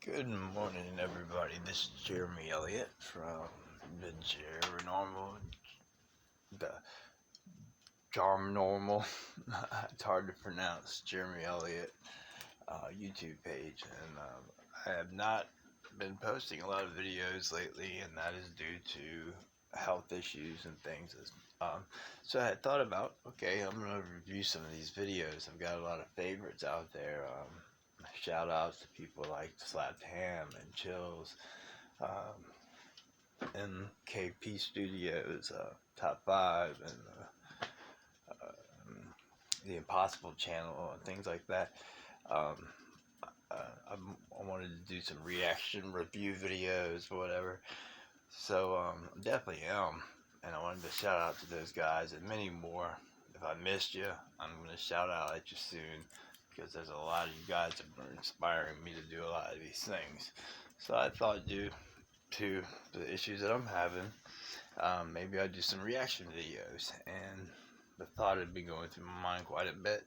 Good morning, everybody. This is Jeremy Elliott from the Normal, the Charm Normal. It's hard to pronounce. Jeremy Elliott YouTube page, and I have not been posting a lot of videos lately, and that is due to health issues and things. So I had thought about, okay, I'm gonna review some of these videos. I've got a lot of favorites out there. Shout outs to people like Slapped Ham and Chills, MKP Studios, Top 5, and the Impossible Channel, and things like that. Um, I wanted to do some reaction review videos, whatever. So definitely am, and I wanted to shout out to those guys and many more. If I missed you, I'm gonna shout out at you soon because there's a lot of you guys that are inspiring me to do a lot of these things. So I thought, due to the issues that I'm having, maybe I'd do some reaction videos, and the thought had been going through my mind quite a bit.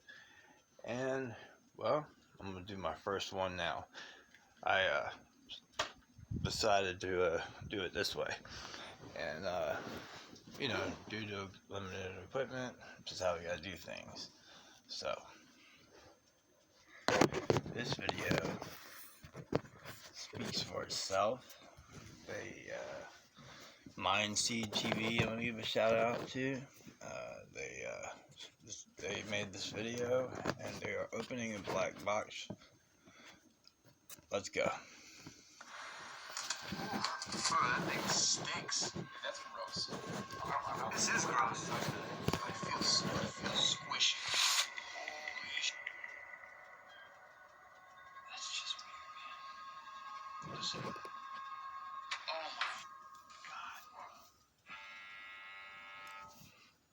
And well, I'm gonna do my first one now. I decided to do it this way, and due to limited equipment, just how we gotta do things. So this video speaks for itself. They Mindseed TV, I'm gonna give a shout out to. They made this video, and they are opening a black box. Let's go. That thing stinks. That's gross. This is gross. It feels squishy. Holy shit. That's just weird, man. Listen. Oh my god.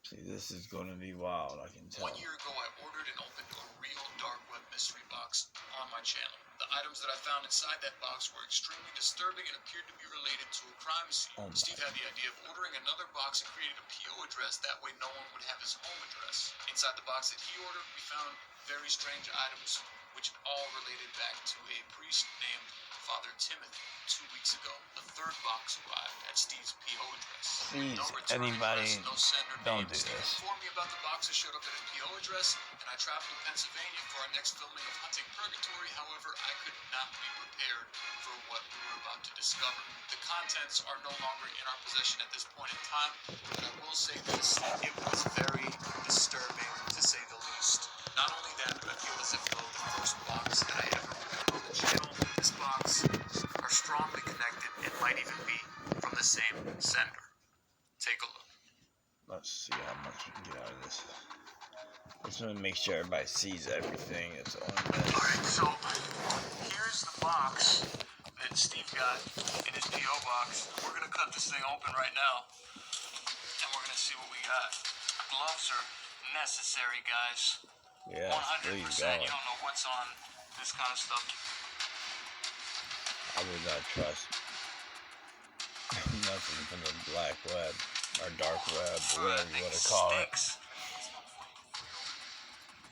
See, this is gonna be wild, I can tell. 1 year ago, I ordered and opened a real dark web mystery box on my channel. The items that I found inside that box were extremely disturbing and appeared to be related to a crime scene. Steve had the idea of ordering another box and creating a PO address. That way no one would have his home address. Inside the box that he ordered, we found very strange items, which all related back to a priest named Father Timothy. 2 weeks ago, the third box arrived at Steve's PO address. Please, No return anybody, address, no sender don't name. do Steve this. informed me about the box that showed up at his PO address, and I traveled to Pennsylvania for our next filming of Hunting Purgatory. However, I could not be prepared for what we were about to discover. The contents are no longer in our possession at this point in time, but I will say this: it was very disturbing, to say the least. Not only that, but I feel as if though the first box that I ever reviewed on the channel, this box, are strongly connected and might even be from the same sender. Take a look. Let's see how much we can get out of this. I just want to make sure everybody sees everything that's on this. Alright, so here's the box that Steve got in his P.O. box. We're going to cut this thing open right now, and we're going to see what we got. Gloves are necessary, guys. Yeah, 100%. please You God. don't know what's on this kind of stuff. I would not trust nothing from the black web or dark web, or whatever you want to call it.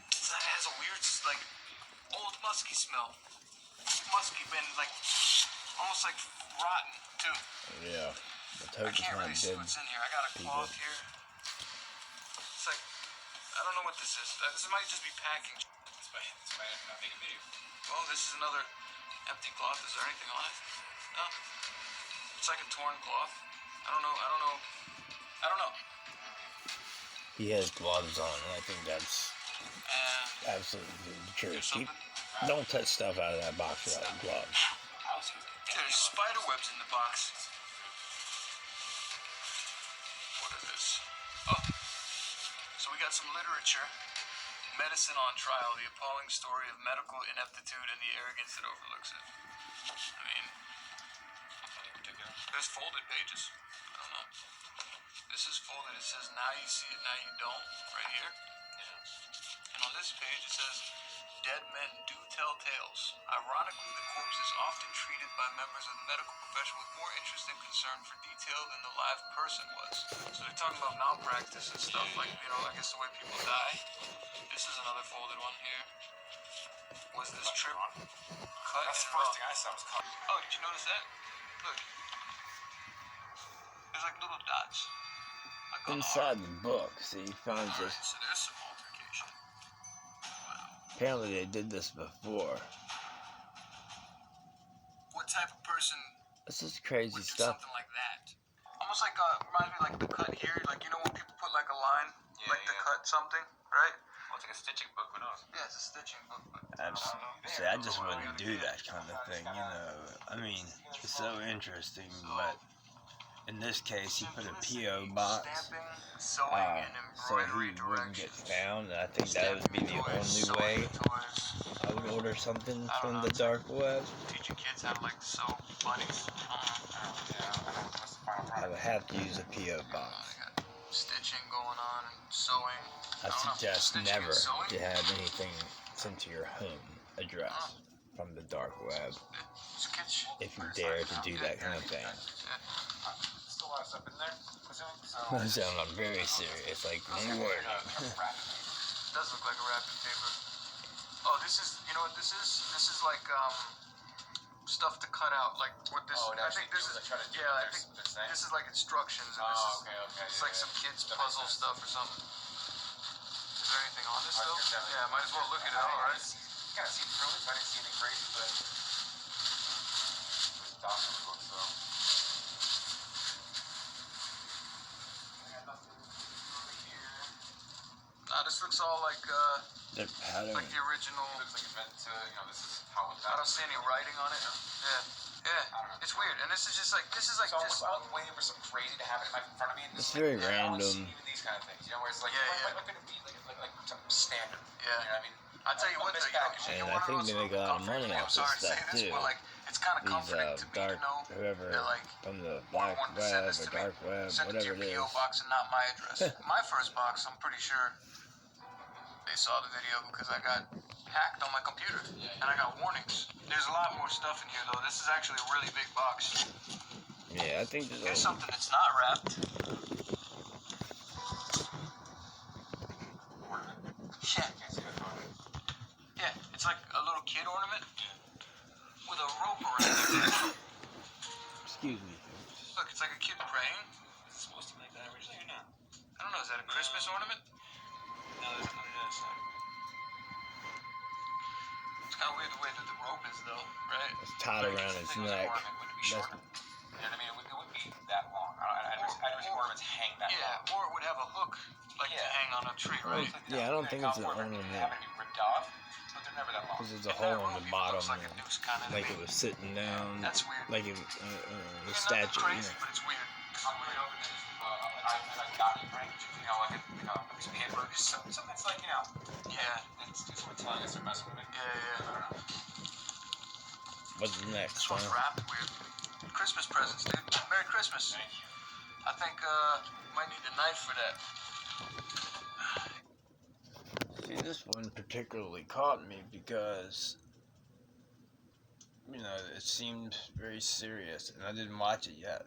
It has a weird, like, old musky smell. Musky, been like almost like rotten too. Yeah, the I token's can't not really see good. what's in here. I got a cloth here. It's like, I don't know what this is. This might just be packing. This might not make a video. Oh, this is another empty cloth. Is there anything on it? No. It's like a torn cloth. I don't know. He has gloves on, and I think that's absolutely true. Don't touch stuff out of that box without gloves. There's spider webs in the box. What is this? Oh. So we got some literature. Medicine on Trial, the appalling story of medical ineptitude and the arrogance that overlooks it. I mean, nothing particular. There's folded pages. I don't know. This is folded. It says, now you see it, now you don't. Right here. Yeah. And on this page it says, dead men do tell tales. Ironically, the corpse is often treated by members of the medical profession with more interest and concern for detail than the live person was. So they're talking about malpractice and stuff, like, I guess the way people die. This is another folded one here. Was was this trip cut That's in the first rock. thing I saw was cut. Oh, did you notice that? Look. There's like little dots. Like on Inside the book, see, he finds Alright, this. so there's some altercation. Apparently they did this before. What type of person This is crazy would do stuff. something like that? Almost like, reminds me like the cut here. Like, you know when people put like a line? Yeah, like to yeah. cut something, right? Well, it's like a stitching book, who knows? Yeah, it's a stitching book, but See, I just wouldn't do that kind of thing, you know. I mean, it's so interesting, but in this case, he put a P.O. box stamping, sewing, and so embroidery he wouldn't get directions. found. And I think that would be the only way I would order something from the dark web. Teaching kids how to like sew bunnies. I would have to use a P.O. box. Got stitching going on and sewing. I don't know, suggest stitching never and sewing? to have anything sent to your home address from the dark web It's kids. if you dare to do that kind of thing. Still a lot of stuff in there. So I'm very serious, like no word. It does look like a wrapping paper. Oh, this is, you know what this is? This is like, stuff to cut out. Like, what this, Oh, it I actually think this do is, what they try to do yeah, I what think they're saying? this is like instructions. And Oh, this is, okay, it's yeah, like yeah. some kids' That makes puzzle sense. stuff or something. Is there anything on this Oh, though? it's definitely- Yeah, might as well look at it, alright? You gotta see through it, so I didn't see anything crazy, but it's doctor's book, so. Nah, this looks all like The pattern. the original. It looks like it's meant to, this is how it's I don't see any writing on it. Yeah, it's weird. And this is just like, So I'm waiting for something crazy to happen in front of me. And It's this, very I don't see random. even these kind of things, where it's like, Yeah, what could it be? Like something standard. Yeah. You know what I mean? I tell you what, though, And I think they make a lot of money off this stuff too. But like, it's kind of These comforting to me dark, to know whoever that like from the one black wanted to send web this or to me, dark web, send it to whatever your it is. PO box and not my address. My first box, I'm pretty sure they saw the video because I got hacked on my computer and I got warnings. There's a lot more stuff in here though. This is actually a really big box. Yeah, I think Here's there's a, something that's not wrapped. Yeah, it's like a little kid ornament with a rope around it. excuse me. Look, it's like a kid praying. Is it supposed to be like that originally or not? I don't know, is that a Christmas ornament? No, there's nothing else. It's kind of weird the way that the rope is though, right? It's tied around its neck. It wouldn't be That's- shorter. You know what I mean? It wouldn't be that long. I never see ornaments hang that long. Yeah, or it would have a hook, like to Yeah. hang on a tree, right? Yeah, I don't think it's an They ornament. have to be ripped off, but they're never that long. Because there's a And hole that on rope the even bottom, looks like a noose kind of like it was sitting down, That's weird. like it, the Nothing statue. crazy, Yeah. but it's weird. I'm really hoping that I got you, Frank, like a piece of paper, something that's like, Yeah, it's what telling us they're messing with it. yeah. What's next? This one's Huh? wrapped weird. Christmas presents, dude. Merry Christmas. Thank you. I think might need a knife for that. See, this one particularly caught me because, it seemed very serious, and I didn't watch it yet.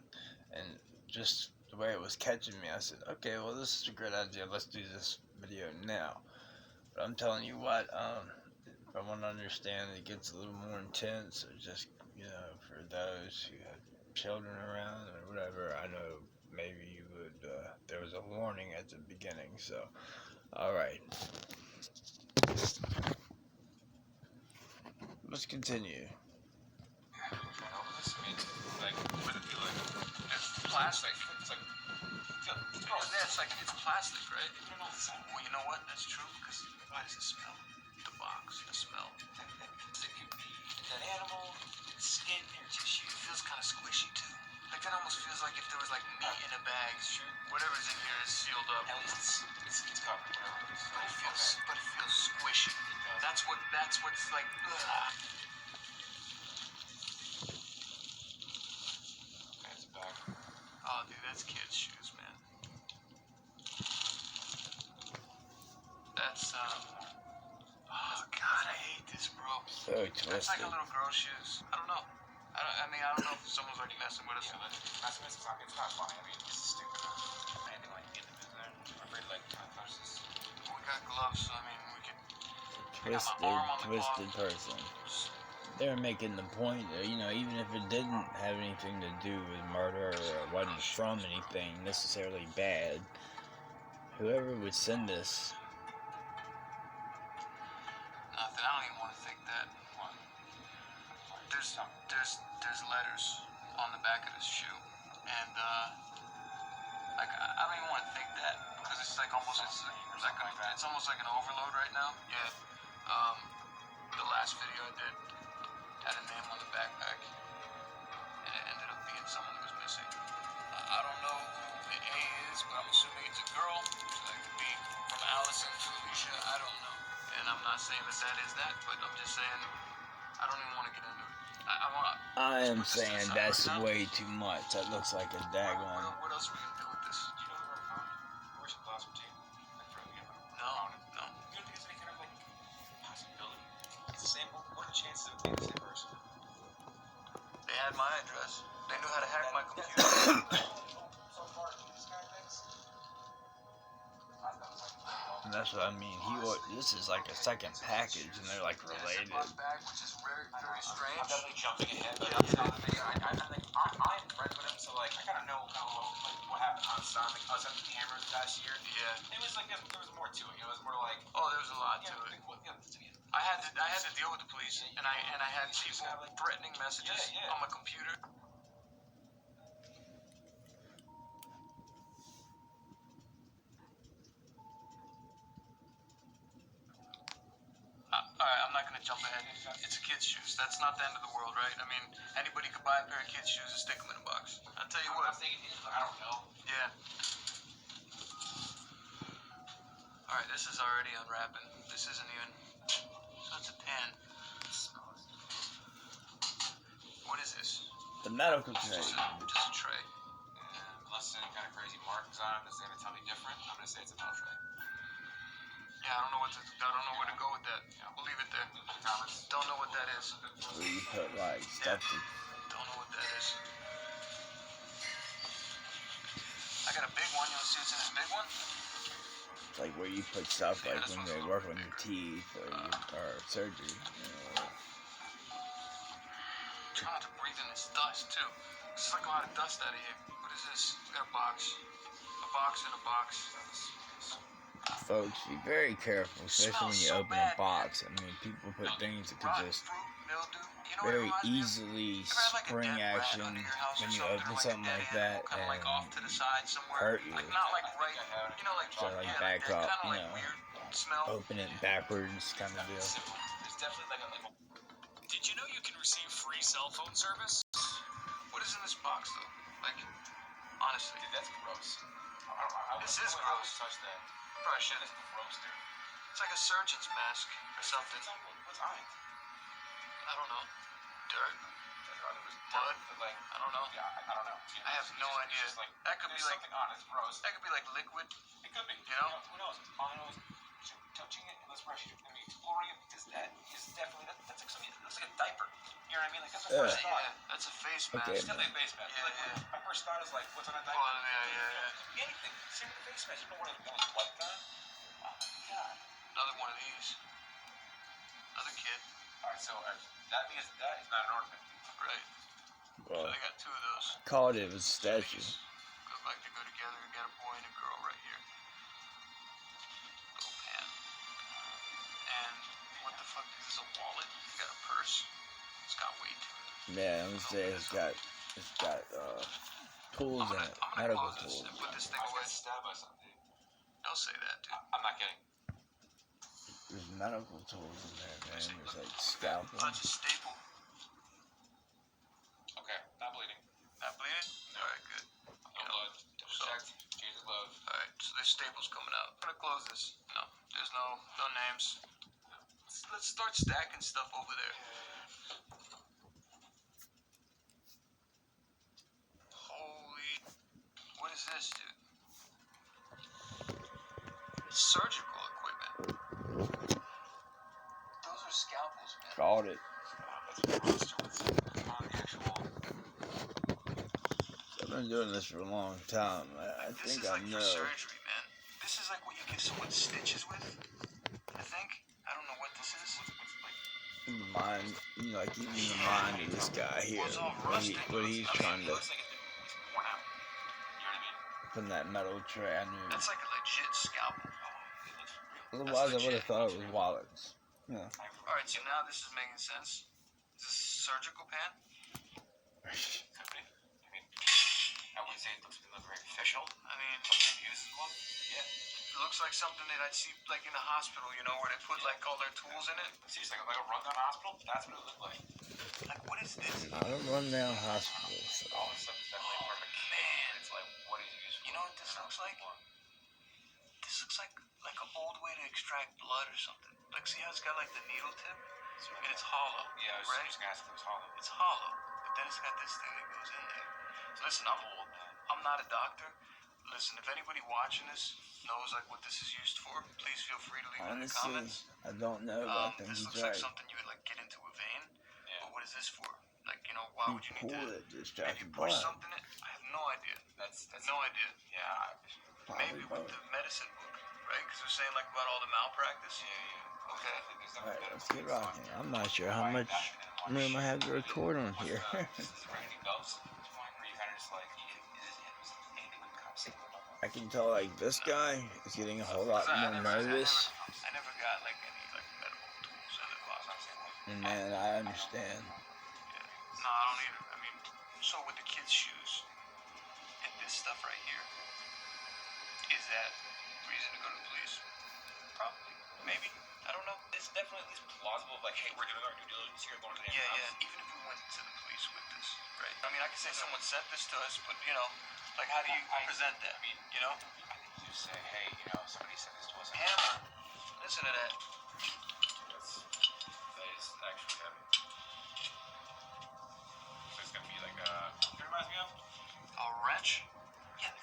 And just the way it was catching me, I said, okay, well, this is a great idea. Let's do this video now. But I'm telling you what, if I want to understand it gets a little more intense, or just, for those who have children around or whatever, I know maybe you would, there was a warning at the beginning, so, alright. Let's continue. It's plastic. It's plastic, right? Well, you know what? That's true. Because why does it smell? The box, the smell. It could be a dead animal, skin, or tissue. It feels kind of squishy too. Like that almost feels like if there was like meat in a bag. Whatever's in here is sealed up. At least it's covered. Whatever it is. But it feels squishy. That's what's like. Ugh. It's back. Oh, dude, that's kids' shoes, man. That's Oh God, I hate this, bro. So That's like twisted. a little girl's shoes. I don't know. I don't know if someone's already messing with us. It's not funny. I mean, this is stupid. Anything like get them in there. I'm afraid like touch this. We got gloves, so I mean, we could. twisted person. They're making the point that, you know, even if it didn't have anything to do with murder or it wasn't from anything necessarily bad, whoever would send this. Nothing. I don't even want to think that. What? There's letters on the back of his shoe, and like I don't even want to think that because it's like almost it's almost like an overload right now. Yeah. The last video I did had a name on the backpack, and it ended up being someone who was missing. I don't know who the A is, but I'm assuming it's a girl. So that could be from Allison to Alicia. I don't know. And I'm not saying that is that, but I'm just saying I don't even want to get into it. I am saying that's way too much. That looks like a daggone. What else are we gonna do with this? Do you know who wrote found it? Where's the glass routine? Like for the No. You don't think there's any kind of like possibility? It's the sample. What are the chances of it being the same person? They had my address. They knew how to hack my computer. So far, these kind of things. And that's what I mean. This is like a second package, and they're like related. Bag, which is very, very strange. I'm definitely jumping ahead, but I'm telling you, I'm friends with him, so like I kind of know like what happened on Sonic. I was at the camera last year. Yeah. It was like there was more to it. It was more like There was a lot to it. I had to deal with the police, and I had people threatening messages on my computer. Alright, I'm not gonna jump ahead. It's a kid's shoes. That's not the end of the world, right? I mean, anybody could buy a pair of kids' shoes and stick them in a box. I'll tell you what. I'm thinking, I don't know. Yeah. Alright, this is already unwrapping. This isn't even. So it's a pen. What is this? The medical tray. Just a tray. Unless there's any kind of crazy markings on it that's gonna tell me different, I'm gonna say it's a metal tray. Yeah, I don't know where to go with that. We'll leave it there. Thomas. Don't know what that is. Where you put like stuff to. Don't know what that is. I got a big one. You want to see what's in this big one? Like where you put stuff like when they work on your teeth or surgery. You know. Try not to breathe in this dust too. It's like a lot of dust out of here. What is this? We got a box. A box in a box. Folks, be very careful, especially when you open a box. I mean, people put things that could just very easily spring action when you open something like that and hurt you. So like back up, you know, open it backwards kind of deal. There's definitely like a Did you know you can receive free cell phone service? What is in this box though? Like, honestly. dude, that's gross. This is gross. Touch that. Probably shouldn't. That's gross, dude. It's like a surgeon's mask or something. What's on it? I don't know. Dirt. Blood. Like, I don't know. yeah, I don't know. I have no idea. Like, That could be there's like something on it. It's gross. that could be like liquid. It could be. You know? Who knows? All I know is touching it and let's brush it. I mean, exploring it because that is definitely that's like something that looks like a diaper. You know what I mean? Like that's my first thought. Yeah, that's a face mask. Okay. It's definitely a face mask. Yeah, Like, yeah. my first thought is like, what's on a diaper? Oh, yeah. Anything. Same with the face mask. You know what was wiped on? Oh my god. Another one of these. Another kid. Alright, so that means that is not an ornament. Right. So Well, they got two of those. called it was a statue. Look like they go together. We got a boy and a girl right here. Little pan. And what the fuck? Is this a wallet? You got a purse? It's got weight to it. Yeah, I'm gonna say it's got tools in it, I'm gonna medical close this tools. and put this thing I was away. getting stabbed by something, dude. Don't say that, dude. I'm not kidding. There's medical tools in there, man. There's like Look, scalpel. that's a staple. Okay, not bleeding. Not bleeding? Alright, good. No blood. Double checked. Change the glove. Alright, so there's staples coming out. I'm gonna close this. No, there's no names. Let's start stacking stuff over there. Holy, what is this, dude? Surgical equipment. Those are scalpels, man. Called it. On the actual. I've been doing this for a long time. I This think is I like know. for surgery, man. This is like what you give someone stitches with. I think. I don't know what this is. in the mind, like even in the mind of this guy here, what he's trying to It looks like it's worn out. You know what I mean? from that metal tray. I knew. That's like a legit scalpel. Oh, it looks real. Otherwise, I would legit. have thought it was wallets. Yeah. Alright, so now this is making sense. Is this a surgical pan? Could be. I mean, I wouldn't say it looks very official. I mean, Somebody uses one. Yeah. it looks like something that I'd see like in a hospital, you know, where they put like all their tools in it. See, it's like a rundown hospital. That's what it looked like. Like, what is this? Not a rundown hospital. So. All this stuff is definitely part of a kit. Man. It's like, what is it used for? You know what this looks like? This looks like an old way to extract blood or something. Like, see how it's got like the needle tip? And it's hollow. Yeah, I was right? just gonna ask if it was hollow. It's hollow, but then it's got this thing that goes in there. So listen, I'm not a doctor. Listen, if anybody watching this knows like what this is used for, please feel free to leave it in the Honestly, comments. I don't know, but I think This he's looks like right. something you would like get into a vein. Yeah. But what is this for? Like, you know, why You would you need pour to it, distract maybe the push blood. something in? I have no idea. That's No idea. Yeah. Probably Maybe with both. the medicine book, right? Because they're saying like about all the malpractice. Yeah. Okay. Alright, let's get rocking. I'm not sure how much room I have to record on here. I can tell like this guy is getting a whole lot more nervous, I never got like any like medical tools in the box. and man, I understand. No, I don't either. I mean, so with the kids' shoes and this stuff right here, is that reason to go to the police? Probably. Maybe. I don't know. It's definitely at least plausible. Like, hey, we're doing our due diligence here, going to the Yeah, house. yeah. Even if we went to the police with this, right? I mean, I could say someone sent this to us, but you know, like, how do you present that? I mean, You know, I think you just say, hey, somebody sent this to us. hammer. Listen to that. That is actually heavy. So it's gonna be like it reminds me of A wrench. yeah,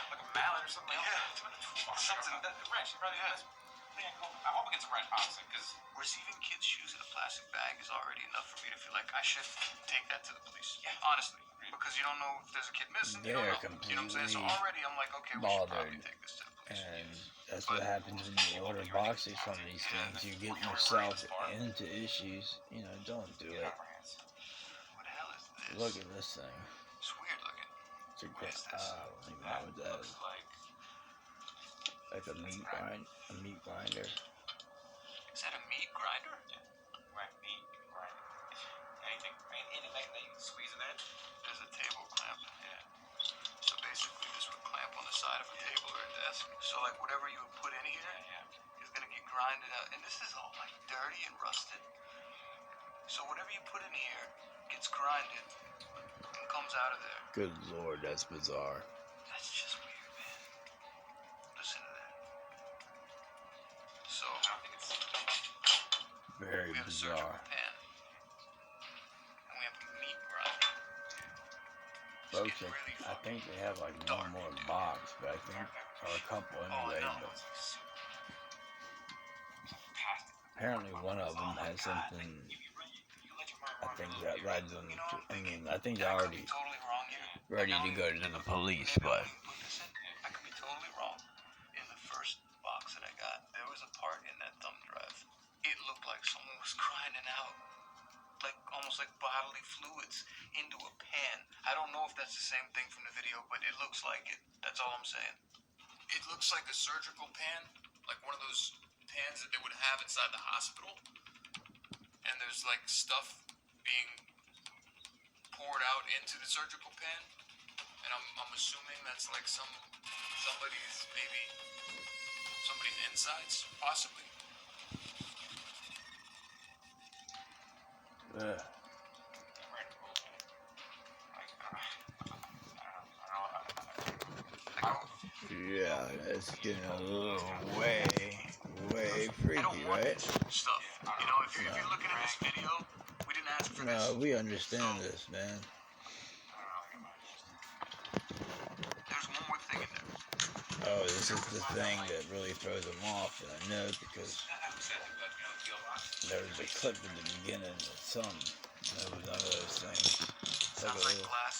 like a mallet or something. Yeah. Something that the wrench. Probably that's pretty cool. I hope it gets a wrench, honestly, because Receiving kids' shoes in a plastic bag is already enough for me to feel like I should take that to the police. Yeah. Honestly. Because you don't know if there's a kid missing. You don't They're know. You know what I'm saying? So completely already I'm like, okay, we should probably bothered. take this to the police. And that's what happens when you order boxes from these things. You get yourself into issues. Don't do it. What the hell is this? Look at this thing. It's weird looking. It's a great. I don't even know what that is. Like a meat grinder. Is that a meat grinder? right, meat, grinder, anything that you can squeeze it in. There's a table clamp. Yeah. So basically this would clamp on the side of a table or a desk. So like whatever you would put in here is gonna get grinded out. And this is all like dirty and rusted. So whatever you put in here gets grinded and comes out of there. Good lord, that's bizarre. That's just weird, man. Listen to that. So I don't think it's Very we have a surgical bizarre. pan. And we have a meat grinder. It's Folks, getting really I think they have like one more box, but I think, or a couple anyway. no. But past it. apparently one of them has something. You let your mind I wander think a little that bit. rides them. I think Yeah, they're I could already be totally wrong here. ready to go to the police, but I could be totally wrong. In the first box that I got, there was a part in that thumb drive. It looked like someone was grinding out, like almost like bodily fluids into a pan. I don't know if that's the same thing from the video, but it looks like it. That's all I'm saying. It looks like a surgical pan, like one of those pans that they would have inside the hospital. And there's like stuff being poured out into the surgical pan. And I'm assuming that's like somebody's insides, possibly. ugh. Yeah, it's getting a little way freaky, I don't want right? this stuff. You know, if you're looking at this video, we didn't ask for this. No, we understand this, man. There's one more thing in there. Oh, this is the thing that really throws them off, and I know because there was a clip in the beginning of some. There was none of those things. It's like Sounds a like little, glass.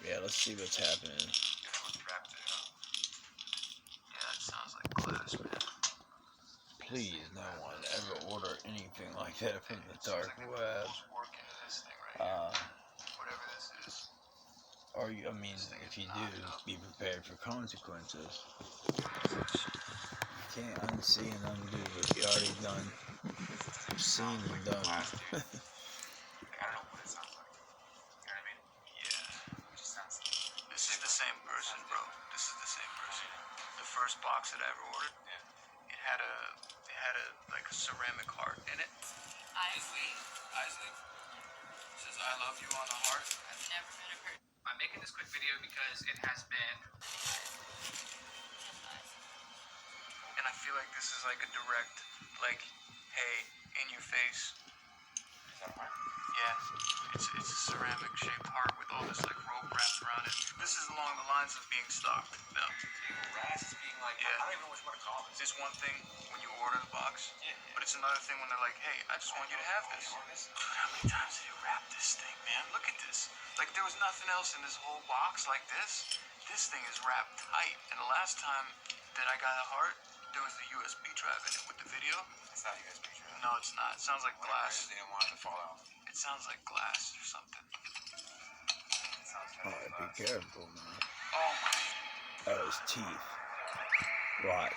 yeah, let's see what's happening. Yeah, it sounds like glass, man. please, no one ever order anything like that from the dark web. Work into this thing right here. Whatever this is. Or, I mean, if you do, be prepared for consequences. You can't unsee and undo what you already done. Seen and done. I don't know what it sounds like. You know what I mean? Yeah. It just sounds. This is the same person, bro. This is the same person. The first box that I ever ordered, it had a like a ceramic heart in it. Isley says, "I love you" on the heart. I've never been a person. I'm making this quick video because it has been. And I feel like this is like a direct, like, hey, in your face. Is that right? Yeah, it's a ceramic shaped heart with all this like rope wrapped around it. This is along the lines of being stocked. No, Being harassed, being like, Yeah. I don't even know what you want to call this. it's one thing when you order the box, but it's another thing when they're like, hey, I just want you to have this. Dude, how many times did you wrap this thing, man? Look at this. Like there was nothing else in this whole box like this. This thing is wrapped tight. And the last time that I got a heart, there was the USB drive in it with the video. It's not USB drive. No, it's not. It sounds like glass. They didn't want it to fall out. It sounds like glass or something. It sounds kind Alright, of be careful, man. Oh my. That was teeth. Watch.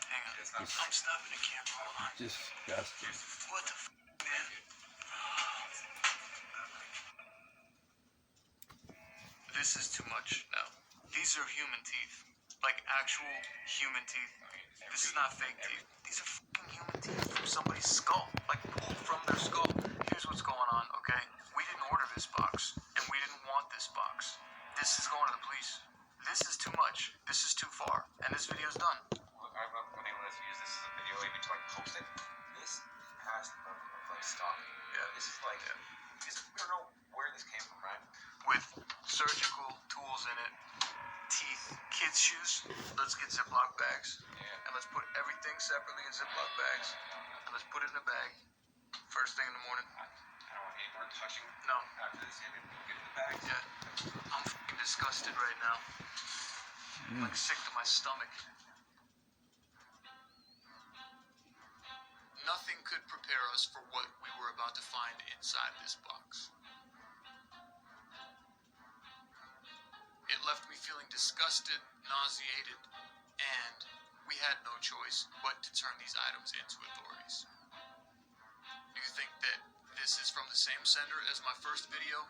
Hang on. It's not I'm stopping the camera. Hold on. Disgusting. What the man? This is too much now. These are human teeth. Like actual human teeth. This is not fake teeth. These are fucking human teeth from somebody's skull. Like pulled from their skull. Here's what's going on, okay? We didn't order this box. And we didn't want this box. This is going to the police. This is too much. This is too far. And this video's done. Look, I'm not going to use this as a video even to like post it. This has the mark of like stalking. Yeah. This is like, we don't know where this came from, right? With surgical tools in it, teeth, kids' shoes. Let's get Ziploc bags. Yeah. And let's put everything separately in Ziploc bags. And let's put it in a bag. First thing in the morning. I don't want any more touching No. after this. I mean, get in the bags. Yeah. I'm fucking disgusted right now. I'm like sick to my stomach. Nothing could prepare us for what we were about to find inside this box. It left me feeling disgusted, nauseated, and we had no choice but to turn these items into authorities. Do you think that this is from the same sender as my first video?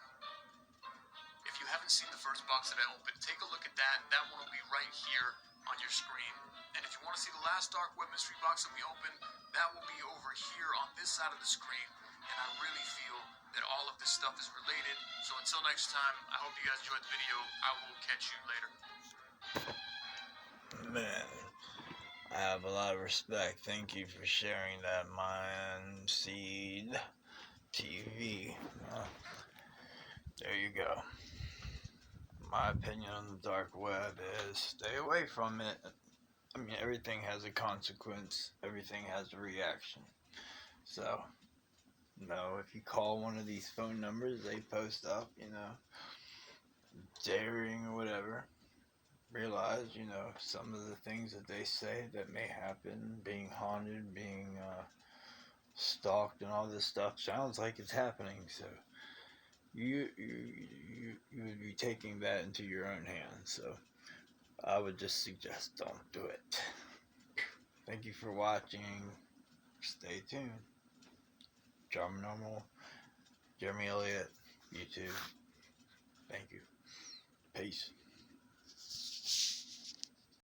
If you haven't seen the first box that I opened, take a look at that. That one will be right here on your screen. And if you want to see the last Dark Web Mystery box that we opened, that will be over here on this side of the screen. And I really feel that all of this stuff is related. So until next time, I hope you guys enjoyed the video. I will catch you later. Man, I have a lot of respect. Thank you for sharing that, Mindseed TV. There you go. My opinion on the dark web is stay away from it. I mean, everything has a consequence. Everything has a reaction. So, if you call one of these phone numbers they post up, daring or whatever, realize, some of the things that they say that may happen, being haunted, being stalked and all this stuff, sounds like it's happening. So you would be taking that into your own hands. So I would just suggest don't do it. Thank you for watching. Stay tuned. Drama Normal, Jeremy Elliott, YouTube. Thank you. Peace.